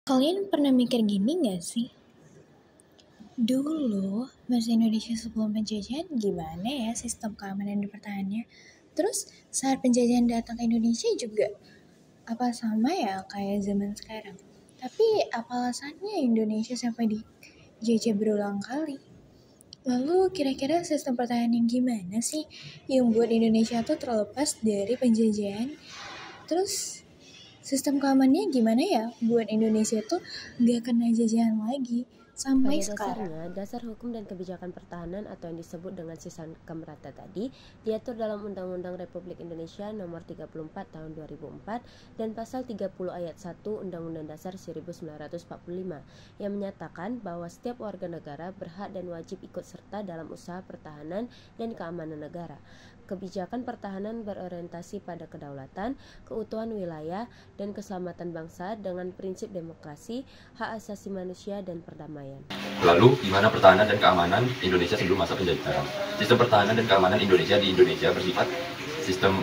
Kalian pernah mikir gini gak sih? Dulu, masa Indonesia sebelum penjajahan gimana ya sistem keamanan dan pertahanannya? Terus saat penjajahan datang ke Indonesia juga, apa sama ya kayak zaman sekarang? Tapi apa alasannya Indonesia sampai dijajah berulang kali? Lalu kira-kira sistem pertahanan yang gimana sih yang buat Indonesia tuh terlepas dari penjajahan? Terus sistem keamanannya gimana ya buat Indonesia tuh nggak kena jajahan lagi sampai Pada sekarang? dasarnya, dasar hukum dan kebijakan pertahanan atau yang disebut dengan sistem rata tadi diatur dalam Undang-Undang Republik Indonesia Nomor 34 Tahun 2004 dan Pasal 30 Ayat 1 Undang-Undang Dasar 1945 yang menyatakan bahwa setiap warga negara berhak dan wajib ikut serta dalam usaha pertahanan dan keamanan negara. Kebijakan pertahanan berorientasi pada kedaulatan, keutuhan wilayah, dan keselamatan bangsa dengan prinsip demokrasi, hak asasi manusia, dan perdamaian. Lalu, gimana pertahanan dan keamanan Indonesia sebelum masa penjajahan? Sistem pertahanan dan keamanan Indonesia di Indonesia bersifat sistem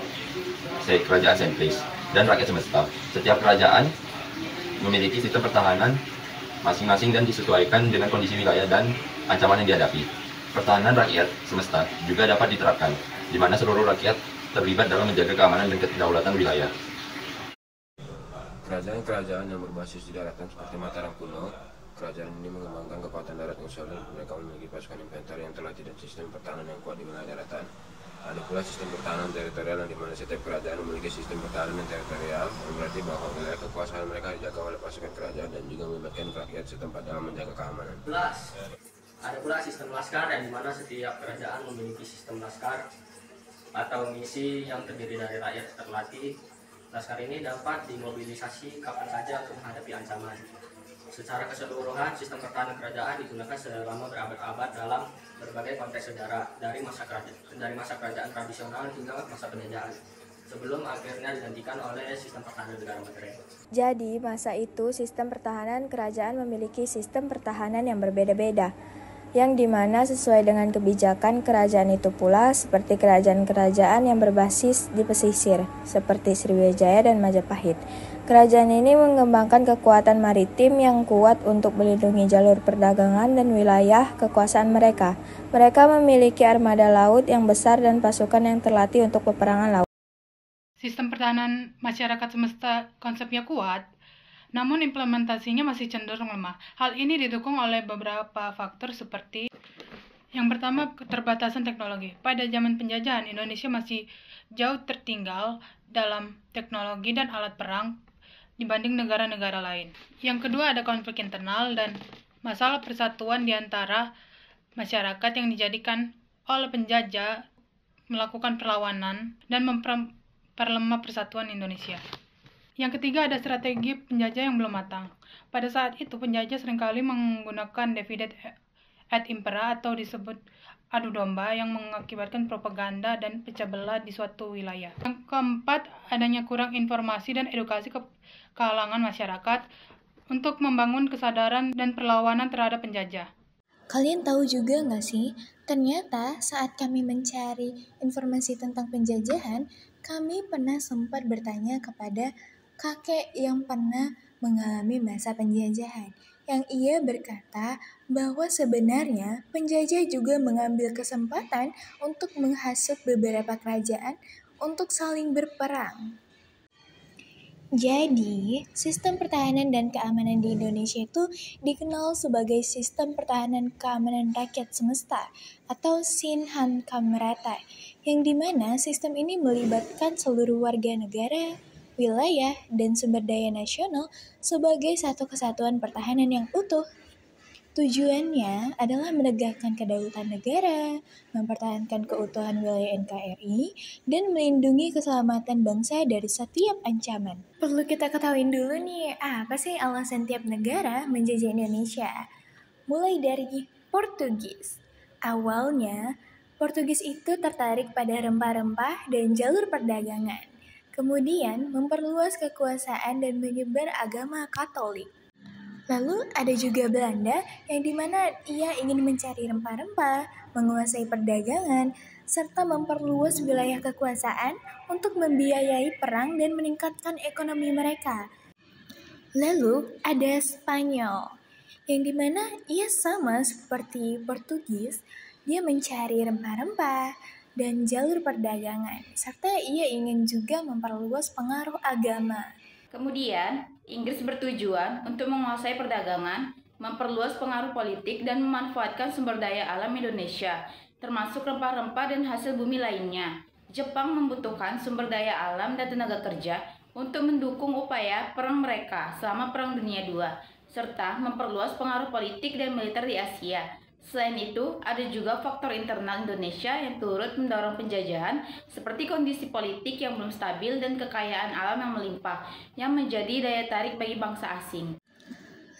kerajaan sentris dan rakyat semesta. Setiap kerajaan memiliki sistem pertahanan masing-masing dan disesuaikan dengan kondisi wilayah dan ancaman yang dihadapi. Pertahanan rakyat semesta juga dapat diterapkan, di mana seluruh rakyat terlibat dalam menjaga keamanan dan kedaulatan wilayah. Kerajaan-kerajaan yang berbasis di daratan seperti Mataram kuno, kerajaan ini mengembangkan kekuatan darat yang solid. Mereka memiliki pasukan infanteri yang terlatih dan sistem pertahanan yang kuat di wilayah daratan. Ada pula sistem pertahanan teritorial yang dimana setiap kerajaan memiliki sistem pertahanan teritorial, yang berarti bahwa wilayah kekuasaan mereka dijaga oleh pasukan kerajaan dan juga melibatkan rakyat setempat dalam menjaga keamanan. Ada pula sistem laskar yang dimana setiap kerajaan memiliki sistem laskar atau misi yang terdiri dari rakyat terlatih. Laskar ini dapat dimobilisasi kapan saja untuk menghadapi ancaman. Secara keseluruhan, sistem pertahanan kerajaan digunakan selama berabad-abad dalam berbagai konteks sejarah, dari masa kerajaan tradisional hingga masa penjajahan, sebelum akhirnya digantikan oleh sistem pertahanan negara modern. Jadi, masa itu sistem pertahanan kerajaan memiliki sistem pertahanan yang berbeda-beda, yang dimana sesuai dengan kebijakan kerajaan itu pula, seperti kerajaan-kerajaan yang berbasis di pesisir, seperti Sriwijaya dan Majapahit. Kerajaan ini mengembangkan kekuatan maritim yang kuat untuk melindungi jalur perdagangan dan wilayah kekuasaan mereka. Mereka memiliki armada laut yang besar dan pasukan yang terlatih untuk peperangan laut. Sistem pertahanan masyarakat semesta konsepnya kuat, namun implementasinya masih cenderung lemah. Hal ini didukung oleh beberapa faktor seperti yang pertama, keterbatasan teknologi. Pada zaman penjajahan, Indonesia masih jauh tertinggal dalam teknologi dan alat perang dibanding negara-negara lain. Yang kedua, ada konflik internal dan masalah persatuan di antara masyarakat yang dijadikan oleh penjajah melakukan perlawanan dan memperlemah persatuan Indonesia. Yang ketiga, ada strategi penjajah yang belum matang. Pada saat itu, penjajah seringkali menggunakan divide et impera atau disebut adu domba yang mengakibatkan propaganda dan pecah belah di suatu wilayah. Yang keempat, adanya kurang informasi dan edukasi ke kalangan masyarakat untuk membangun kesadaran dan perlawanan terhadap penjajah. Kalian tahu juga nggak sih, ternyata saat kami mencari informasi tentang penjajahan, kami pernah sempat bertanya kepada kakek yang pernah mengalami masa penjajahan, yang ia berkata bahwa sebenarnya penjajah juga mengambil kesempatan untuk menghasut beberapa kerajaan untuk saling berperang. Jadi, sistem pertahanan dan keamanan di Indonesia itu dikenal sebagai sistem pertahanan keamanan rakyat semesta atau Sinhan Kamrata, yang dimana sistem ini melibatkan seluruh warga negara, wilayah, dan sumber daya nasional sebagai satu kesatuan pertahanan yang utuh. Tujuannya adalah menegakkan kedaulatan negara, mempertahankan keutuhan wilayah NKRI, dan melindungi keselamatan bangsa dari setiap ancaman. Perlu kita ketahui dulu nih, apa sih alasan tiap negara menjajah Indonesia? Mulai dari Portugis. Awalnya, Portugis itu tertarik pada rempah-rempah dan jalur perdagangan. Kemudian memperluas kekuasaan dan menyebar agama Katolik. Lalu ada juga Belanda yang dimana ia ingin mencari rempah-rempah, menguasai perdagangan, serta memperluas wilayah kekuasaan untuk membiayai perang dan meningkatkan ekonomi mereka. Lalu ada Spanyol, yang dimana ia sama seperti Portugis, dia mencari rempah-rempah dan jalur perdagangan, serta ia ingin juga memperluas pengaruh agama. Kemudian, Inggris bertujuan untuk menguasai perdagangan, memperluas pengaruh politik, dan memanfaatkan sumber daya alam Indonesia, termasuk rempah-rempah dan hasil bumi lainnya. Jepang membutuhkan sumber daya alam dan tenaga kerja untuk mendukung upaya perang mereka selama Perang Dunia II, serta memperluas pengaruh politik dan militer di Asia. Selain itu, ada juga faktor internal Indonesia yang turut mendorong penjajahan, seperti kondisi politik yang belum stabil dan kekayaan alam yang melimpah, yang menjadi daya tarik bagi bangsa asing.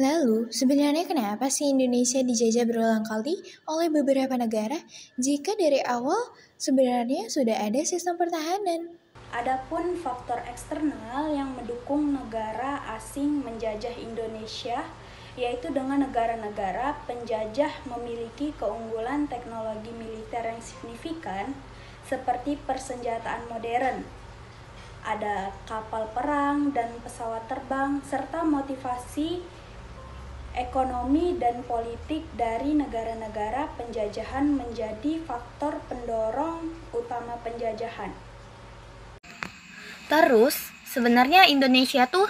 Lalu, sebenarnya kenapa sih Indonesia dijajah berulang kali oleh beberapa negara jika dari awal sebenarnya sudah ada sistem pertahanan? Adapun faktor eksternal yang mendukung negara asing menjajah Indonesia, yaitu dengan negara-negara penjajah memiliki keunggulan teknologi militer yang signifikan seperti persenjataan modern, ada kapal perang dan pesawat terbang, serta motivasi ekonomi dan politik dari negara-negara penjajahan menjadi faktor pendorong utama penjajahan. Terus, sebenarnya Indonesia tuh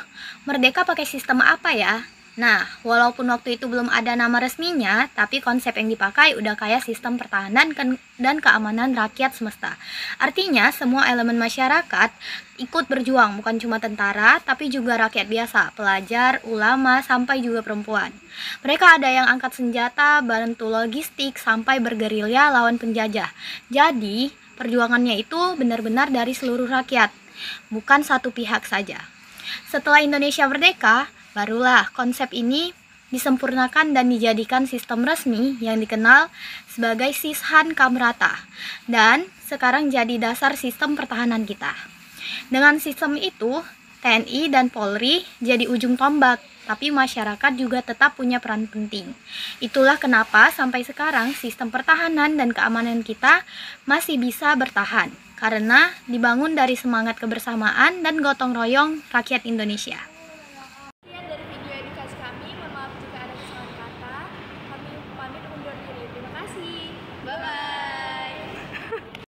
merdeka pakai sistem apa ya? Nah, walaupun waktu itu belum ada nama resminya, tapi konsep yang dipakai udah kayak sistem pertahanan dan keamanan rakyat semesta. Artinya, semua elemen masyarakat ikut berjuang, bukan cuma tentara, tapi juga rakyat biasa, pelajar, ulama, sampai juga perempuan. Mereka ada yang angkat senjata, bantu logistik, sampai bergerilya lawan penjajah. Jadi, perjuangannya itu benar-benar dari seluruh rakyat, bukan satu pihak saja. Setelah Indonesia merdeka, barulah konsep ini disempurnakan dan dijadikan sistem resmi yang dikenal sebagai Sishan Kamrata, dan sekarang jadi dasar sistem pertahanan kita. Dengan sistem itu, TNI dan Polri jadi ujung tombak, tapi masyarakat juga tetap punya peran penting. Itulah kenapa sampai sekarang sistem pertahanan dan keamanan kita masih bisa bertahan, karena dibangun dari semangat kebersamaan dan gotong royong rakyat Indonesia.